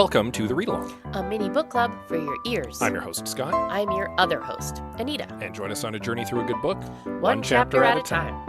Welcome to the Read Along, a mini book club for your ears. I'm your host, Scott. I'm your other host, Anita. And join us on a journey through a good book, one chapter at a time.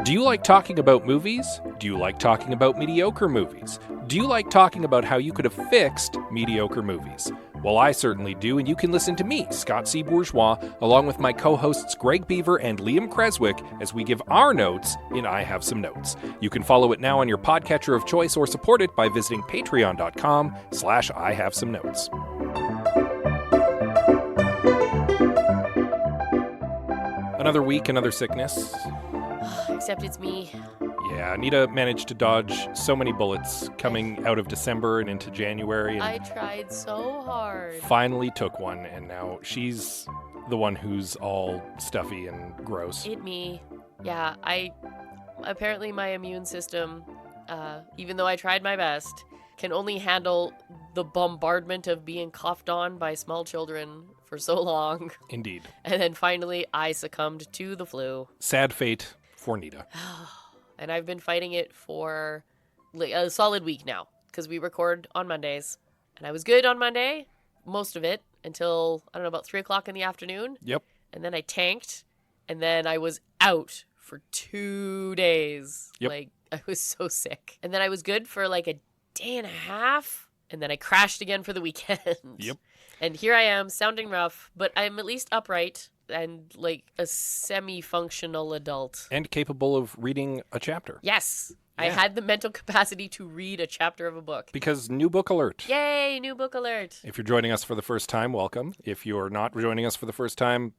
Do you like talking about movies? Do you like talking about mediocre movies? Do you like talking about how you could have fixed mediocre movies? Well, I certainly do, and you can listen to me, Scott C. Bourgeois, along with my co-hosts Greg Beaver and Liam Creswick, as we give our notes in I Have Some Notes. You can follow it now on your podcatcher of choice or support it by visiting patreon.com/I Have Some Notes. Another week, another sickness. Except it's me. Yeah, Anita managed to dodge so many bullets coming out of December and into January. And I tried so hard. finally took one, and now she's the one who's all stuffy and gross. Me. Yeah, apparently my immune system, even though I tried my best, can only handle the bombardment of being coughed on by small children for so long. Indeed. And then finally I succumbed to the flu. Sad fate for Anita. And I've been fighting it for a solid week now, because we record on Mondays. And I was good on Monday, most of it, until, I don't know, about 3 o'clock in the afternoon. Yep. And then I tanked, and then I was out for 2 days. Yep. Like, I was so sick. And then I was good for like a day and a half, and then I crashed again for the weekend. Yep. And here I am, sounding rough, but I'm at least upright and like a semi-functional adult. And capable of reading a chapter. Yes. I Yeah. had the mental capacity to read a chapter of a book. Because new book alert. Yay, new book alert. If you're joining us for the first time, welcome. If you're not joining us for the first time,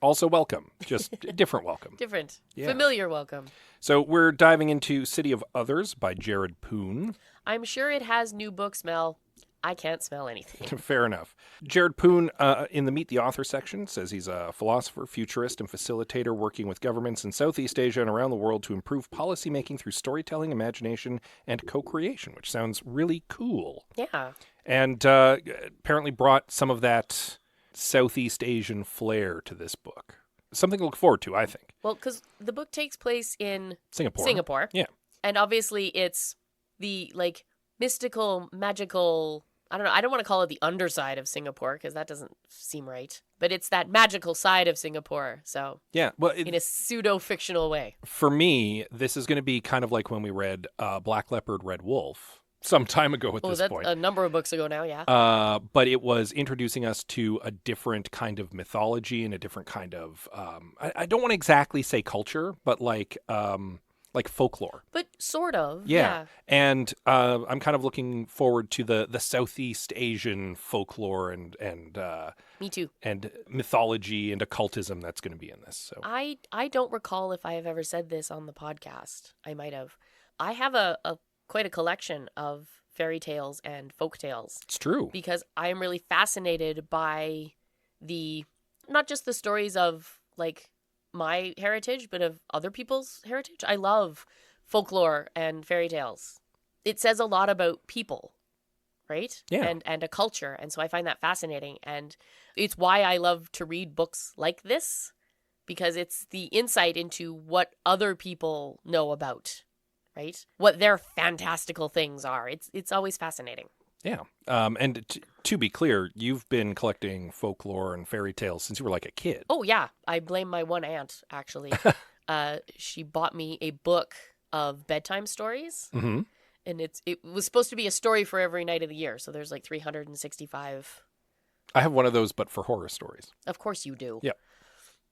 also welcome. Just a different welcome. Different. Yeah. Familiar welcome. So we're diving into City of Others by Jared Poon. I'm sure it has new book smell. I can't smell anything. Fair enough. Jared Poon, in the Meet the Author section, says he's a philosopher, futurist, and facilitator working with governments in Southeast Asia and around the world to improve policymaking through storytelling, imagination, and co-creation, which sounds really cool. Yeah. And apparently brought some of that Southeast Asian flair to this book. Something to look forward to, I think. Well, because the book takes place in Singapore. Yeah. And obviously it's the like mystical, magical, I don't know, I don't want to call it the underside of Singapore because that doesn't seem right. But it's that magical side of Singapore. So Yeah. Well, in a pseudo-fictional way. for me, this is going to be kind of like when we read Black Leopard, Red Wolf some time ago at this That's point. a number of books ago now, yeah. But it was introducing us to a different kind of mythology and a different kind of, I don't want to exactly say culture, but like folklore. But sort of, Yeah. And I'm kind of looking forward to the Southeast Asian folklore and Me too. and mythology and occultism that's going to be in this. So I don't recall if I have ever said this on the podcast. I might have. I have a quite a collection of fairy tales and folk tales it's true. because I am really fascinated by not just the stories of like my heritage, but of other people's heritage. I love folklore and fairy tales. It says a lot about people, right? Yeah. And a culture. And so I find that fascinating. And it's why I love to read books like this, because it's the insight into what other people know about, right? What their fantastical things are. It's always fascinating. Yeah. And to be clear, you've been collecting folklore and fairy tales since you were like a kid. Oh, yeah. I blame my one aunt, actually. She bought me a book of bedtime stories. Mm-hmm. And it was supposed to be a story for every night of the year. So there's like 365. I have one of those, but for horror stories. Of course you do. Yeah.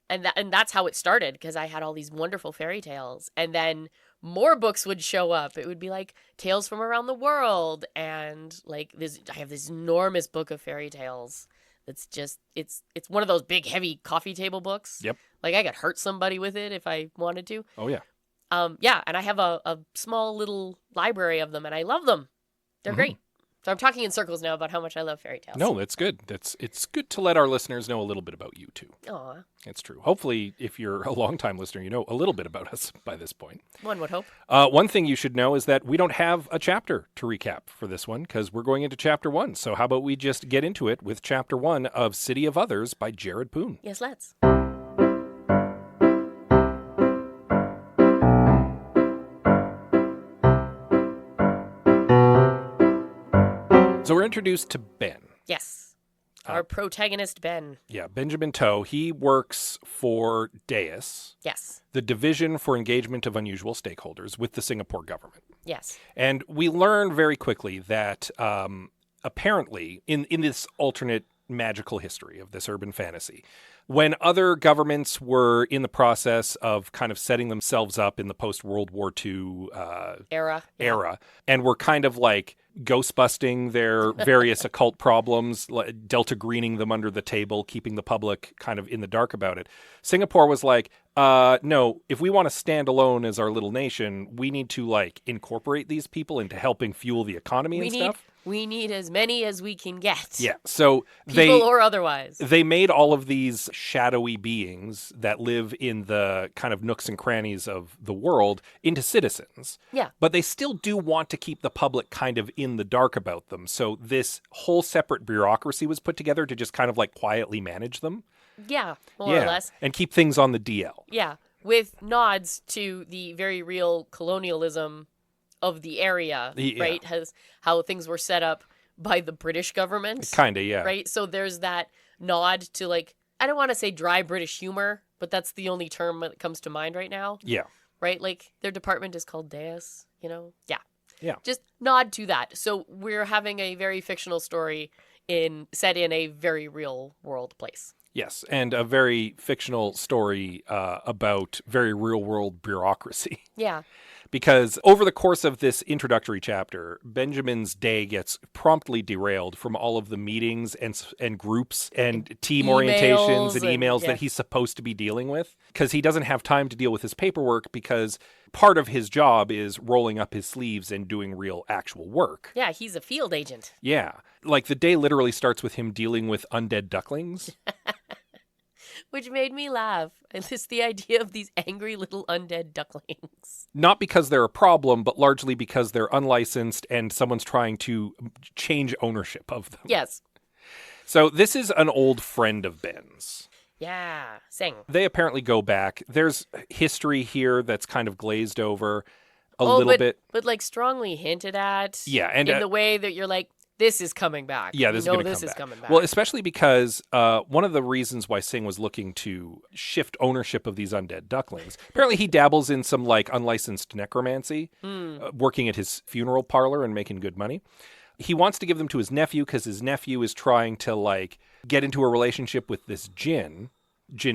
And that's how it started, because I had all these wonderful fairy tales. And then more books would show up. It would be like Tales from Around the World. And like I have this enormous book of fairy tales. That's just, it's one of those big, heavy coffee table books. Yep. Like I could hurt somebody with it if I wanted to. Oh, yeah. Yeah. And I have a small little library of them, and I love them. They're great. So I'm talking in circles now about how much I love fairy tales. No, that's good. It's good to let our listeners know a little bit about you, too. Aw. It's true. Hopefully, if you're a longtime listener, you know a little bit about us by this point. One would hope. One thing you should know is that we don't have a chapter to recap for this one because we're going into Chapter 1. So how about we just get into it with Chapter 1 of City of Others by Jared Poon. Yes, let's. So we're introduced to Ben. Yes. Our protagonist, Ben. Yeah, Benjamin Toe. He works for DAEUS, Yes. the Division for Engagement of Unusual Stakeholders with the Singapore government. Yes. And we learn very quickly that apparently in this alternate magical history of this urban fantasy, when other governments were in the process of kind of setting themselves up in the post-World War II Era. and were kind of like ghost-busting their various occult problems, Delta greening them under the table, keeping the public kind of in the dark about it, Singapore was like, no, if we want to stand alone as our little nation, we need to like incorporate these people into helping fuel the economy and stuff. We need as many as we can get. Yeah, so People or otherwise. They made all of these shadowy beings that live in the kind of nooks and crannies of the world into citizens. Yeah. But they still do want to keep the public kind of in the dark about them. So this whole separate bureaucracy was put together to just kind of like quietly manage them. Yeah, more or less. And keep things on the DL. Yeah, with nods to the very real colonialism of the area, right? How things were set up by the British government. Kind of, yeah. Right? So there's that nod to like, I don't want to say dry British humor, but that's the only term that comes to mind right now. Yeah. Right? Like their department is called DAEUS, you know? Yeah. Yeah. Just nod to that. So we're having a very fictional story set in a very real world place. Yes, and a very fictional story about very real-world bureaucracy. Yeah. Because over the course of this introductory chapter, Benjamin's day gets promptly derailed from all of the meetings and groups and team orientations and emails that he's supposed to be dealing with. Because he doesn't have time to deal with his paperwork because part of his job is rolling up his sleeves and doing real actual work. Yeah, he's a field agent. Yeah. Like the day literally starts with him dealing with undead ducklings. Which made me laugh. And it's the idea of these angry little undead ducklings. Not because they're a problem, but largely because they're unlicensed and someone's trying to change ownership of them. Yes. So this is an old friend of Ben's. Yeah, sing. They apparently go back. There's history here that's kind of glazed over a little bit. But like strongly hinted at. Yeah. And in the way that you're like, this is coming back. Yeah, this is coming back. Well, especially because one of the reasons why Singh was looking to shift ownership of these undead ducklings, apparently he dabbles in some like unlicensed necromancy, working at his funeral parlor and making good money. He wants to give them to his nephew because his nephew is trying to like get into a relationship with this djinn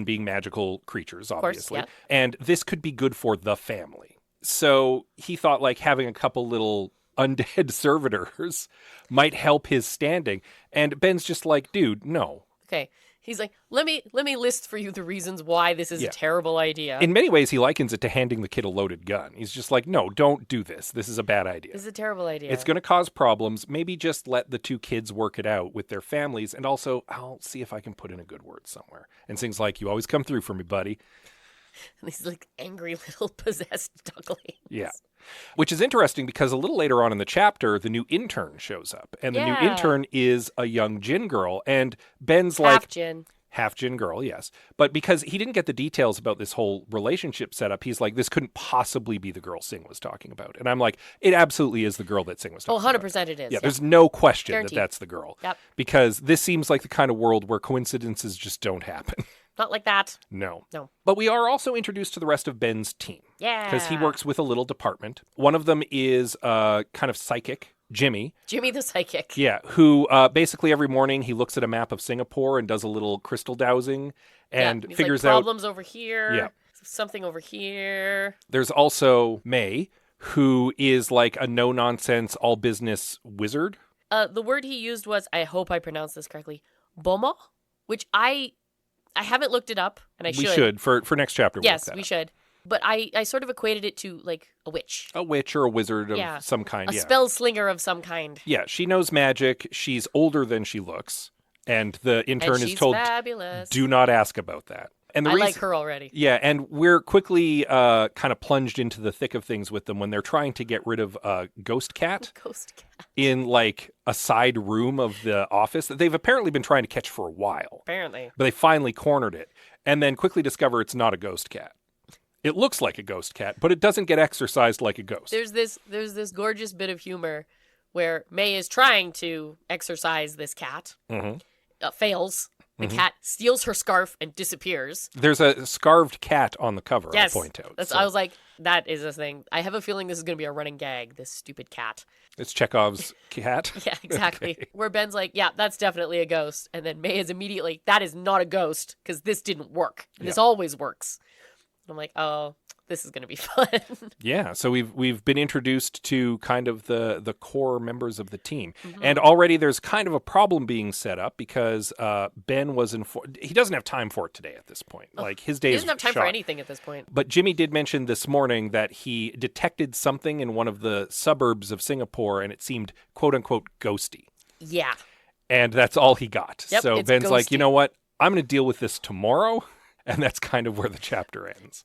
being magical creatures, obviously. Of course, yeah. And this could be good for the family. So he thought like having a couple little undead servitors might help his standing. And Ben's just like, dude, no. Okay. He's like, let me list for you the reasons why this is a terrible idea. In many ways, he likens it to handing the kid a loaded gun. He's just like, no, don't do this. This is a bad idea. This is a terrible idea. It's going to cause problems. Maybe just let the two kids work it out with their families. And also, I'll see if I can put in a good word somewhere. And Sing's like, you always come through for me, buddy. And these like angry little possessed ducklings. Yeah. Which is interesting because a little later on in the chapter, the new intern shows up. And the new intern is a young djinn girl. And Ben's half djinn girl, yes. But because he didn't get the details about this whole relationship setup, he's like, this couldn't possibly be the girl Singh was talking about. And I'm like, it absolutely is the girl that Singh was talking about. 100% it is. Yeah, there's no question Guaranteed. that that's the girl. Yep. Because this seems like the kind of world where coincidences just don't happen. Not like that. No. No. But we are also introduced to the rest of Ben's team. Yeah. Because he works with a little department. One of them is kind of psychic, Jimmy. Jimmy the psychic. Yeah, who basically every morning he looks at a map of Singapore and does a little crystal dowsing and figures like, out problems over here, something over here. There's also May, who is like a no-nonsense, all-business wizard. The word he used was, I hope I pronounced this correctly, bomo, which I haven't looked it up, and I should. We should, for next chapter. Yes, we should. But I sort of equated it to like a witch. A witch or a wizard of Yeah. some kind. A Yeah. spell slinger of some kind. Yeah, she knows magic. She's older than she looks. And the intern And is she's told, fabulous. do not ask about that. And the I reason, like her already. Yeah, and we're quickly kind of plunged into the thick of things with them when they're trying to get rid of Ghost Cat Ghost cat. in like a side room of the office that they've apparently been trying to catch for a while. Apparently. But they finally cornered it and then quickly discover it's not a ghost cat. It looks like a ghost cat, but it doesn't get exercised like a ghost. There's this gorgeous bit of humor where May is trying to exorcise this cat. Fails. The cat steals her scarf and disappears. There's a scarved cat on the cover, Yes. I'll point out. I was like, that is a thing. I have a feeling this is going to be a running gag, this stupid cat. It's Chekhov's cat. Yeah, exactly. Okay. Where Ben's like, yeah, that's definitely a ghost. And then May is immediately, that is not a ghost because this didn't work. This always works. I'm like, oh, this is going to be fun. Yeah, so we've been introduced to kind of the core members of the team. And already there's kind of a problem being set up because Ben was informed. He doesn't have time for it today at this point. Like his day He is doesn't have time shot. for anything at this point. But Jimmy did mention this morning that he detected something in one of the suburbs of Singapore and it seemed quote unquote ghosty. Yeah. And that's all he got. Yep, so it's Ben's like, ghosty. you know what? I'm going to deal with this tomorrow. And that's kind of where the chapter ends.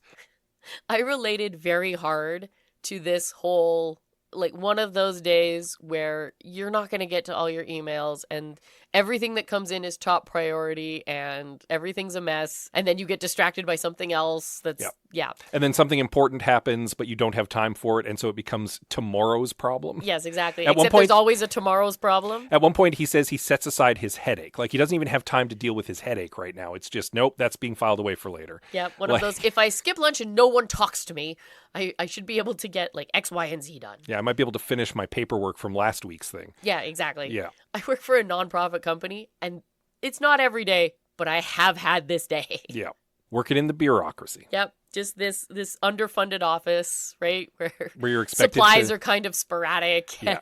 I related very hard to this whole, like, one of those days where you're not going to get to all your emails and everything that comes in is top priority and everything's a mess. And then you get distracted by something else that's, yeah. And then something important happens, but you don't have time for it. And so it becomes tomorrow's problem. Yes, exactly. At one Except point- there's always a tomorrow's problem. At one point, he says he sets aside his headache. Like, he doesn't even have time to deal with his headache right now. It's just, nope, that's being filed away for later. Yeah, one Like- of those, if I skip lunch and no one talks to me, I should be able to get, like, X, Y, and Z done. Yeah, I might be able to finish my paperwork from last week's thing. Yeah, exactly. Yeah. I work for a nonprofit company, and it's not every day, but I have had this day. Yeah. Working in the bureaucracy. Yep, just this underfunded office, right, Where you're expected supplies to... are kind of sporadic. Yeah.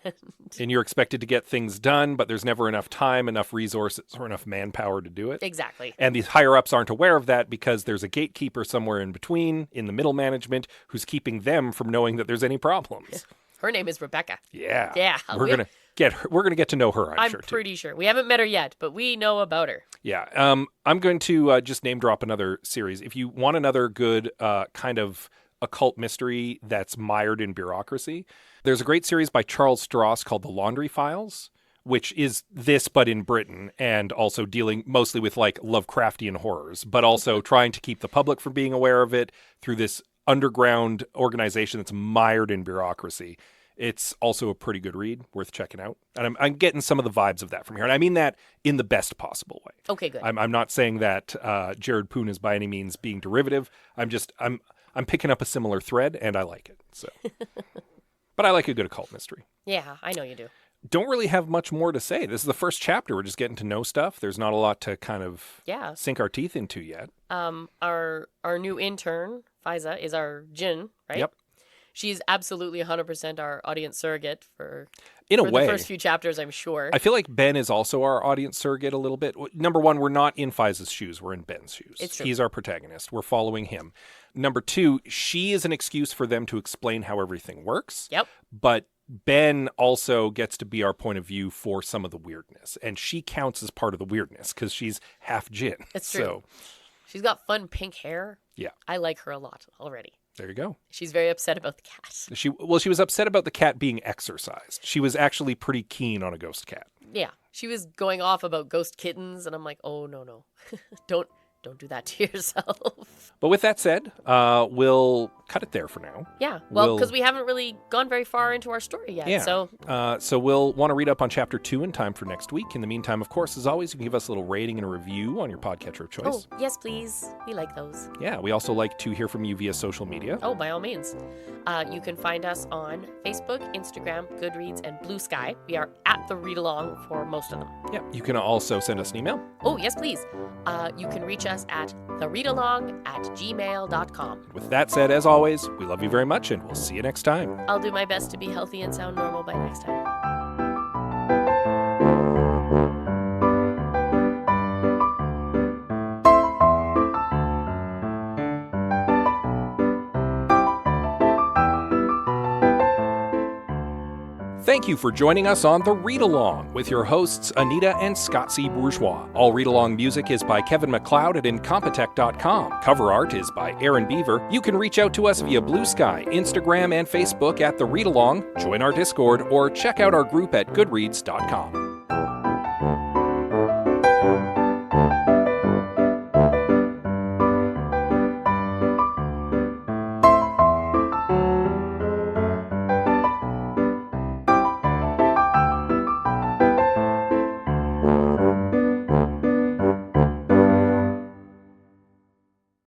And you're expected to get things done, but there's never enough time, enough resources, or enough manpower to do it. Exactly. And the higher-ups aren't aware of that because there's a gatekeeper somewhere in between, in the middle management, who's keeping them from knowing that there's any problems. Her name is Rebecca. Yeah. Yeah. We're gonna get to know her, I'm sure, too. pretty sure. We haven't met her yet, but we know about her. Yeah. I'm going to just name drop another series. If you want another good kind of occult mystery that's mired in bureaucracy, there's a great series by Charles Stross called The Laundry Files, which is this but in Britain and also dealing mostly with like Lovecraftian horrors, but also trying to keep the public from being aware of it through this underground organization that's mired in bureaucracy. It's also a pretty good read, worth checking out. And I'm getting some of the vibes of that from here. And I mean that in the best possible way. Okay, good. I'm not saying that Jared Poon is by any means being derivative. I'm picking up a similar thread, and I like it. So, but I like a good occult mystery. Yeah, I know you do. Don't really have much more to say. This is the first chapter. We're just getting to know stuff. There's not a lot to kind of sink our teeth into yet. Our new intern, Fiza, is our Jinn, right? Yep. She's absolutely 100% our audience surrogate for a the way. first few chapters, I'm sure. I feel like Ben is also our audience surrogate a little bit. Number one, we're not in Fiza's shoes. We're in Ben's shoes. It's true. He's our protagonist. We're following him. Number two, she is an excuse for them to explain how everything works. Yep. But Ben also gets to be our point of view for some of the weirdness. And she counts as part of the weirdness because she's half Jinn. It's true. So, she's got fun pink hair. Yeah. I like her a lot already. There you go. She's very upset about the cat. She was upset about the cat being exorcised. She was actually pretty keen on a ghost cat. Yeah. She was going off about ghost kittens, and I'm like, oh, no. Don't do that to yourself. But with that said, we'll cut it there for now. Yeah. Well, because we haven't really gone very far into our story yet. Yeah. So So we'll want to read up on chapter 2 in time for next week. In the meantime, of course, as always, you can give us a little rating and a review on your podcatcher of choice. Oh, yes, please. We like those. Yeah, we also like to hear from you via social media. Oh, by all means. You can find us on Facebook, Instagram, Goodreads, and Blue Sky. We are at the Read Along for most of them. Yeah, you can also send us an email. Oh, yes, please. You can reach us at thereadalong@gmail.com. With that said, as always, we love you very much, and we'll see you next time. I'll do my best to be healthy and sound normal by next time. Thank you for joining us on The Read Along with your hosts Anita and Scott C. Bourgeois. All Read Along music is by Kevin MacLeod at Incompetech.com. Cover art is by Aaron Beaver. You can reach out to us via Blue Sky, Instagram, and Facebook at The Read Along, join our Discord, or check out our group at Goodreads.com.